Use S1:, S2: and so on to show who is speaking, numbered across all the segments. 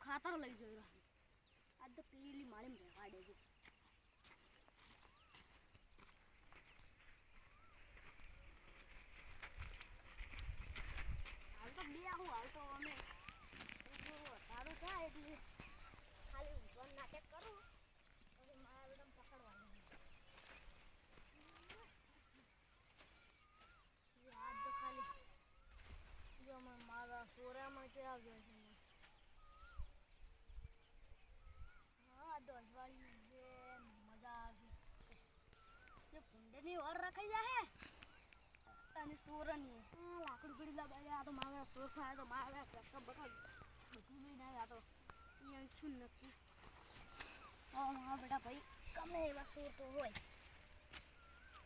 S1: ખાતર લઈ જોયો આજ તો પેલી મારી ભેગા દેજો હાલ તો બે આવું હાલ તો અમે સારું થાય એટલે ખાલી ઊંઘવાનું નાટક કરું પછી મારા બેટા પકડવા આજ તો ખાલી જો મારા સોરામાં કે આવજો છે દોસવાળી જે મજા આવી જે ભૂંડેની ઓર રખાઈ જાય અને સોરની લાકડું પડી લાગે આ તો મારે સોર ખાય તો મારે કક્કા બકા બધું બી ના આ તો અહીંયા છું નક્કી હા બેટા ભાઈ ગમે એવા સોર તો હોય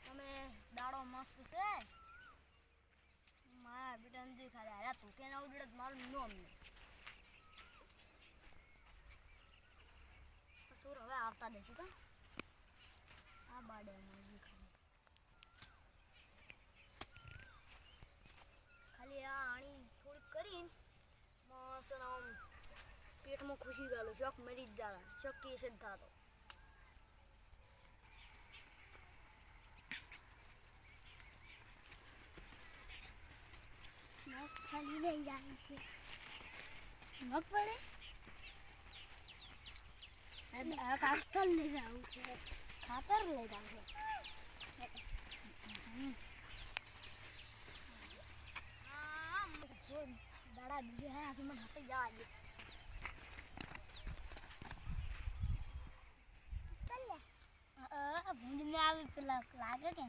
S1: તમે દાડો મસ્ત છે મારા બેટાને જે ખાલી હારા તું કે ના ઉડે મારું નોમ સોર હવે આવતા દેશું કા આ બાડે ખાલી આ આણી થોડીક કરીને મસ્ત આમ પેટમાં ખુશી ગયેલો શોખ મરી જ જાય શોખ કેસ જ થતો મગફળી લઈ જાય છે મગફળી ખાતર લઈ જાઉં છે ખાતર લઈ જાઉં છે દાડા બીજે હે આજે મને હાથે જવા દે ભૂંડીને આવી પેલા લાગે કે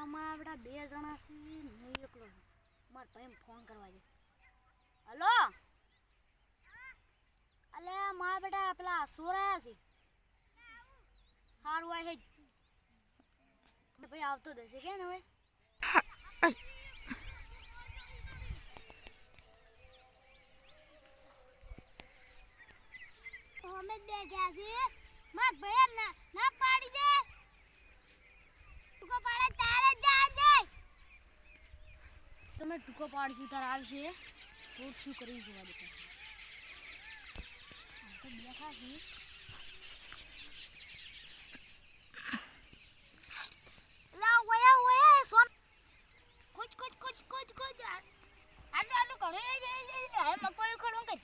S1: મારા બધા બે જણા છે હું એકલો મારા ભાઈ ફોન કરવા દે હલો અલે મારા બેટા પેલા સોરાયા છે સારું આવે ભાઈ આવતો જશે કે ને હવે અમે બેઠા છીએ મારા ભાઈ ના પાડી દે ટૂંકો પાડે તારે જાજે તમે ટૂંકો પાડશું તારે આવશે તો શું કરી જોવા દે તો બેઠા છીએ લા ઓયા સોન કુછ આટલું કરે હવે મગફળી ખડું કઈ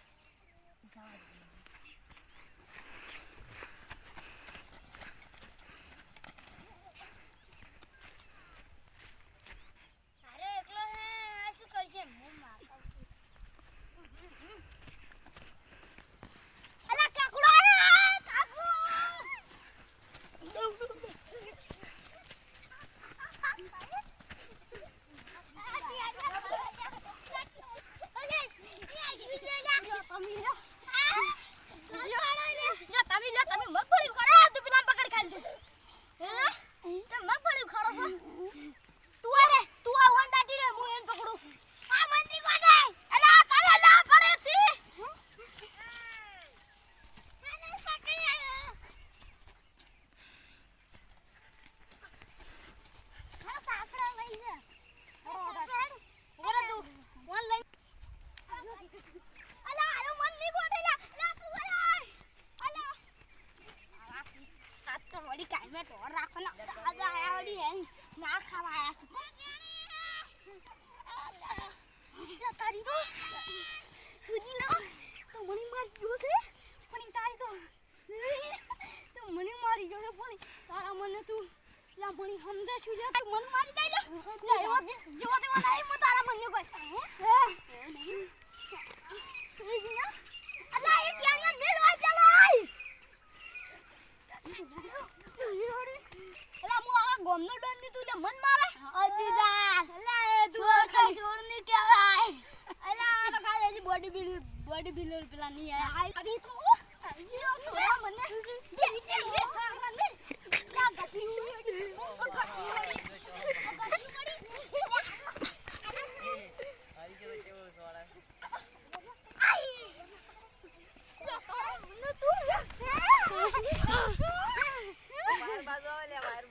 S1: બોડી બિલ્ડર પેલા નહીં આયા આ કરી તો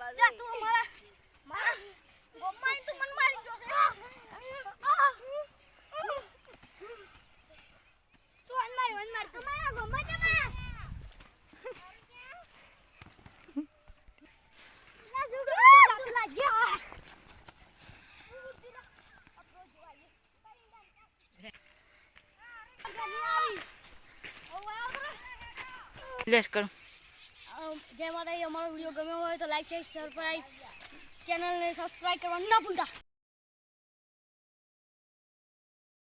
S1: મને તું મારા મારા ગોમાઈ તું મન મારી જો
S2: લેસ કરું.
S1: જે માતા અમારો વિડીયો ગમ્યો હોય તો લાઈક શેર સબસ્ક્રાઈબ ચેનલને સબસ્ક્રાઈબ કરવાનું ના ભૂલતા.